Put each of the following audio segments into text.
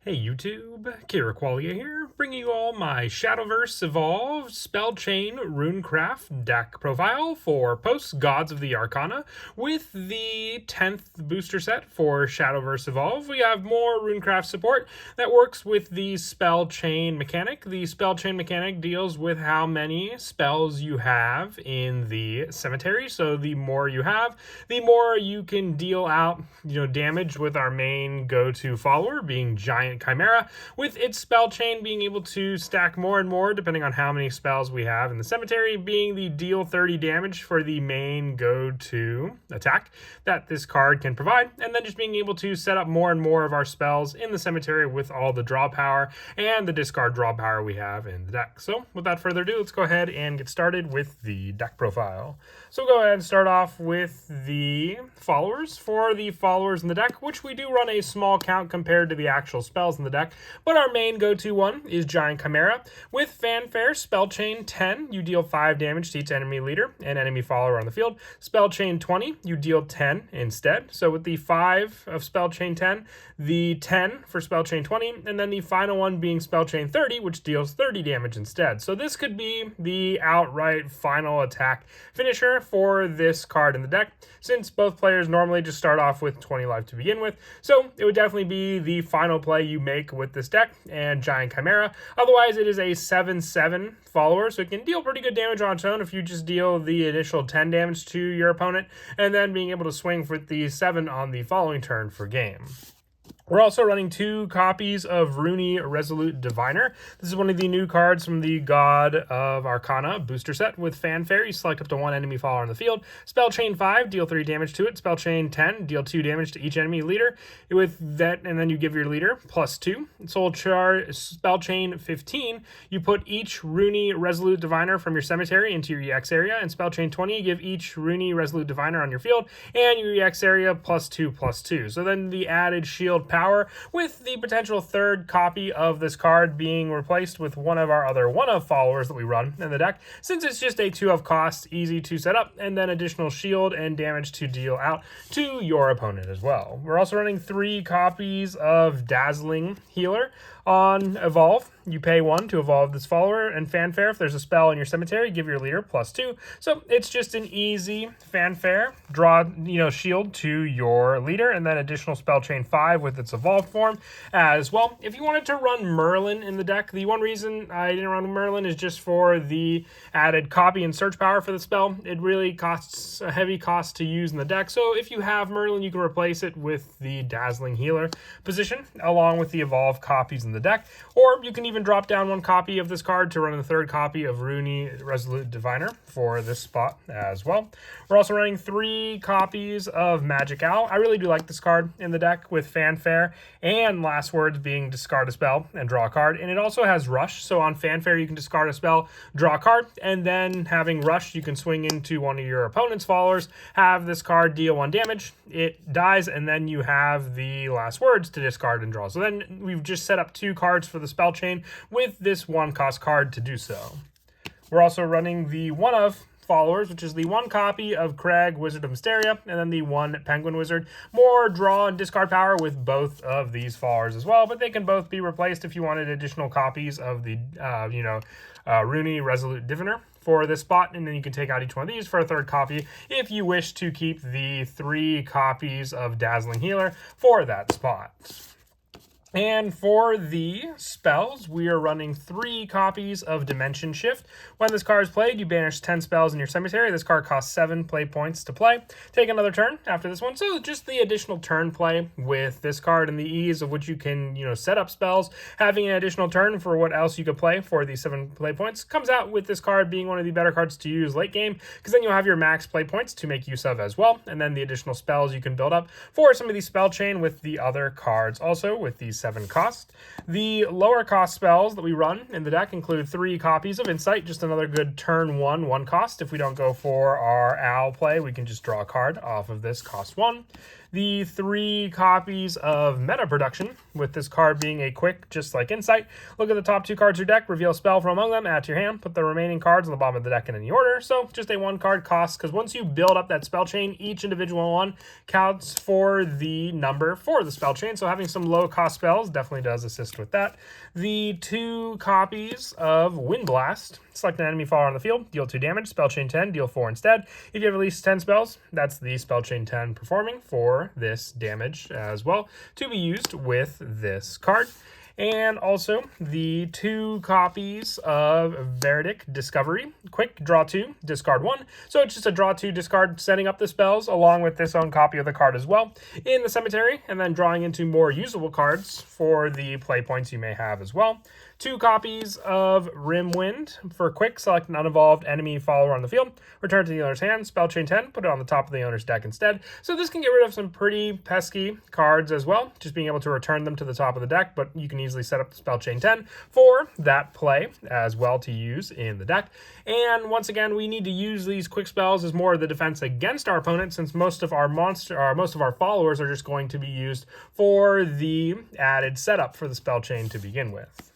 Hey YouTube, Qualia here, bringing you all my Shadowverse Evolved Spellchain Runecraft deck profile for Post-Gods of the Arcana. With the 10th booster set for Shadowverse Evolved, we have more Runecraft support that works with the Spellchain mechanic. The Spellchain mechanic deals with how many spells you have in the cemetery, so the more you have, the more you can deal out damage with our main go-to follower, being Giant Chimera, with its spell chain being able to stack more and more depending on how many spells we have in the cemetery, being the deal 30 damage for the main go-to attack that this card can provide, and then just being able to set up more and more of our spells in the cemetery with all the draw power and the discard draw power we have in the deck. So without further ado, let's go ahead and get started with the deck profile. So we'll go ahead and start off with the followers. For the followers in the deck, which we do run a small count compared to the actual spells in the deck, but our main go-to one is Giant Chimera. With Fanfare, Spellchain 10, you deal 5 damage to each enemy leader and enemy follower on the field. Spellchain 20, you deal 10 instead. So with the 5 of Spellchain 10, the 10 for Spellchain 20, and then the final one being Spellchain 30, which deals 30 damage instead. So this could be the outright final attack finisher for this card in the deck, since both players normally just start off with 20 life to begin with. So it would definitely be the final play you make with this deck and Giant Chimera. Otherwise, it is a 7/7 follower, so it can deal pretty good damage on its own if you just deal the initial 10 damage to your opponent, and then being able to swing for the 7 on the following turn for game. We're also running 2 copies of Rooney Resolute Diviner. This is one of the new cards from the God of Arcana booster set. With Fanfare, you select up to 1 enemy follower on the field. Spellchain 5, deal 3 damage to it. Spellchain 10, deal 2 damage to each enemy leader. With that, and then you give your leader +2. Spellchain 15, you put each Rooney Resolute Diviner from your cemetery into your EX area. And Spellchain 20, you give each Rooney Resolute Diviner on your field and your EX area +2/+2. So then the added shield power, with the potential 3rd copy of this card being replaced with one of our other 1-of followers that we run in the deck, since it's just a 2-of cost, easy to set up, and then additional shield and damage to deal out to your opponent as well. We're also running 3 copies of Dazzling Healer. On Evolve, you pay 1 to evolve this follower, and Fanfare, if there's a spell in your cemetery, give your leader +2. So it's just an easy Fanfare, draw shield to your leader, and then additional Spellchain 5 with its evolved form as well. If you wanted to run Merlin in the deck, the one reason I didn't run Merlin is just for the added copy and search power for the spell. It really costs a heavy cost to use in the deck, so if you have Merlin, you can replace it with the Dazzling Healer position, along with the evolved copies in the deck, or you can even drop down 1 copy of this card to run the 3rd copy of Rooney Resolute Diviner for this spot as well. We're also running 3 copies of Magic Owl. I really do like this card in the deck, with Fanfare and Last Words being discard a spell and draw a card, and it also has Rush. So on Fanfare, you can discard a spell, draw a card, and then having Rush, you can swing into one of your opponent's followers, have this card deal 1 damage, it dies, and then you have the Last Words to discard and draw. So then we've just set up 2 cards for the spell chain with this 1-cost card to do so. We're also running the 1-of followers, which is the 1 copy of Craig, Wizard of Mysteria, and then the 1 Penguin Wizard. More draw and discard power with both of these followers as well, but they can both be replaced if you wanted additional copies of the Rooney Resolute Diviner for this spot, and then you can take out each one of these for a 3rd copy if you wish to keep the 3 copies of Dazzling Healer for that spot. And for the spells, we are running 3 copies of Dimension Shift. When this card is played, you banish 10 spells in your cemetery. This card costs 7 play points to play. Take another turn after this one. So just the additional turn play with this card and the ease of which you can, set up spells. Having an additional turn for what else you could play for the 7 play points comes out with this card being one of the better cards to use late game, because then you'll have your max play points to make use of as well. And then the additional spells you can build up for some of these spell chain with the other cards also with these 7 cost. The lower cost spells that we run in the deck include 3 copies of Insight, just another good turn 1 cost. If we don't go for our Owl play, we can just draw a card off of this cost 1. the 3 copies of Meta Production, with this card being a quick, just like Insight. Look at the top 2 cards of your deck, reveal a spell from among them, add to your hand, put the remaining cards on the bottom of the deck in any order. So just a 1 card cost, because once you build up that spell chain, each individual one counts for the number for the spell chain. So having some low cost spells definitely does assist with that. The 2 copies of Wind Blast. Select an enemy follower on the field, deal 2 damage, spell chain 10, deal 4 instead. If you have at least 10 spells, that's the spell chain 10 performing for this damage as well, to be used with this card. And also the 2 copies of Verdict Discovery. Quick, draw 2, discard 1. So it's just a draw 2, discard, setting up the spells along with this own copy of the card as well in the cemetery, and then drawing into more usable cards for the play points you may have as well. 2 copies of Rimwind. For quick, select an unevolved enemy follower on the field. Return to the owner's hand. Spell chain 10. Put it on the top of the owner's deck instead. So this can get rid of some pretty pesky cards as well. Just being able to return them to the top of the deck. But you can easily set up the spell chain 10 for that play as well to use in the deck. And once again, we need to use these quick spells as more of the defense against our opponent, since most of our followers are just going to be used for the added setup for the spell chain to begin with.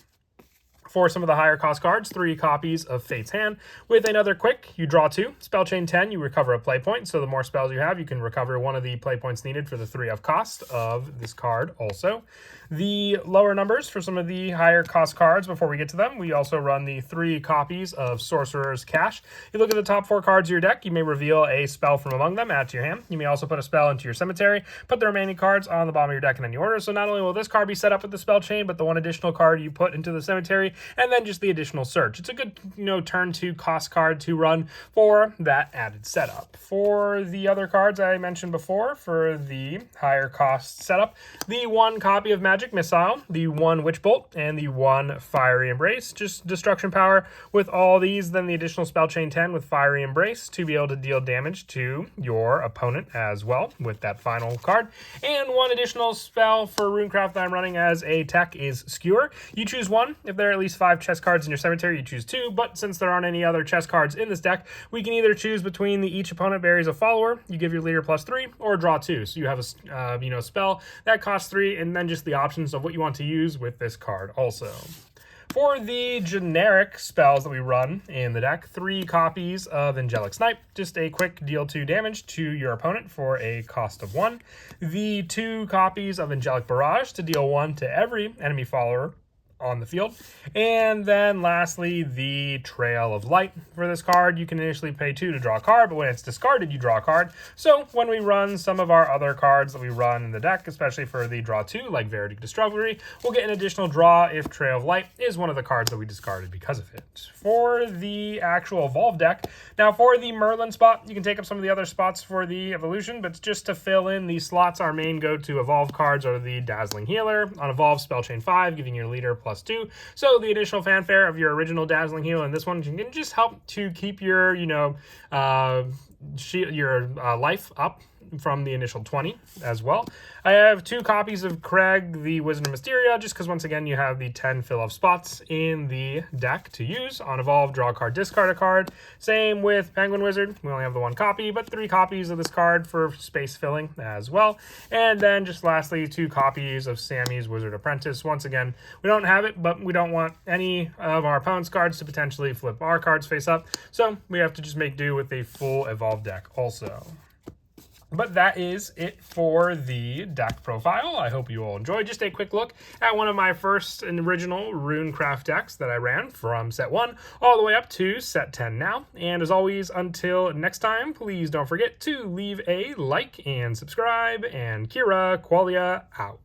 For some of the higher cost cards, 3 copies of Fate's Hand. With another quick, you draw 2. Spell chain 10, you recover a play point. So the more spells you have, you can recover one of the play points needed for the 3 of cost of this card also. The lower numbers for some of the higher cost cards, before we get to them, we also run the 3 copies of Sorcerer's Cache. You look at the top 4 cards of your deck, you may reveal a spell from among them, add to your hand. You may also put a spell into your cemetery, put the remaining cards on the bottom of your deck in any order. So not only will this card be set up with the spell chain, but the 1 additional card you put into the cemetery, and then just the additional search. It's a good, turn 2 cost card to run for that added setup. For the other cards I mentioned before, for the higher cost setup, the 1 copy of Magic Missile, the 1 Witch Bolt, and the 1 Fiery Embrace. Just destruction power with all these, then the additional spell chain 10 with Fiery Embrace to be able to deal damage to your opponent as well with that final card. And 1 additional spell for Runecraft that I'm running as a tech is Skewer. You choose 1. If there are at least 5 chess cards in your cemetery, you choose 2. But since there aren't any other chess cards in this deck, we can either choose between each opponent buries a follower, you give your leader +3, or draw 2. So you have a spell that costs 3, and then just the options of what you want to use with this card also. For the generic spells that we run in the deck, 3 copies of Angelic Snipe, just a quick deal 2 damage to your opponent for a cost of 1. The 2 copies of Angelic Barrage to deal 1 to every enemy follower on the field. And then lastly, the Trail of Light. For this card, you can initially pay 2 to draw a card, but when it's discarded, you draw a card. So when we run some of our other cards that we run in the deck, especially for the draw 2, like Verdict Discovery, we'll get an additional draw if Trail of Light is one of the cards that we discarded because of it. For the actual Evolve deck, now for the Merlin spot, you can take up some of the other spots for the Evolution, but just to fill in these slots, our main go-to Evolve cards are the Dazzling Healer. On Evolve, Spell Chain 5, giving your leader +2. So the additional fanfare of your original Dazzling Heal and this one can just help to keep your, life up from the initial 20 as well. I have 2 copies of Craig, the Wizard of Mysteria, just because once again you have the 10 fill-up spots in the deck to use. On Evolve, draw a card, discard a card. Same with Penguin Wizard. We only have the 1 copy, but 3 copies of this card for space filling as well. And then just lastly, 2 copies of Sammy's Wizard Apprentice. Once again, we don't have it, but we don't want any of our opponent's cards to potentially flip our cards face up. So we have to just make do with a full Evolve deck also. But that is it for the deck profile. I hope you all enjoyed. Just a quick look at one of my first and original Runecraft decks that I ran from set 1 all the way up to set 10 now. And as always, until next time, please don't forget to leave a like and subscribe. And Kira Qualia out.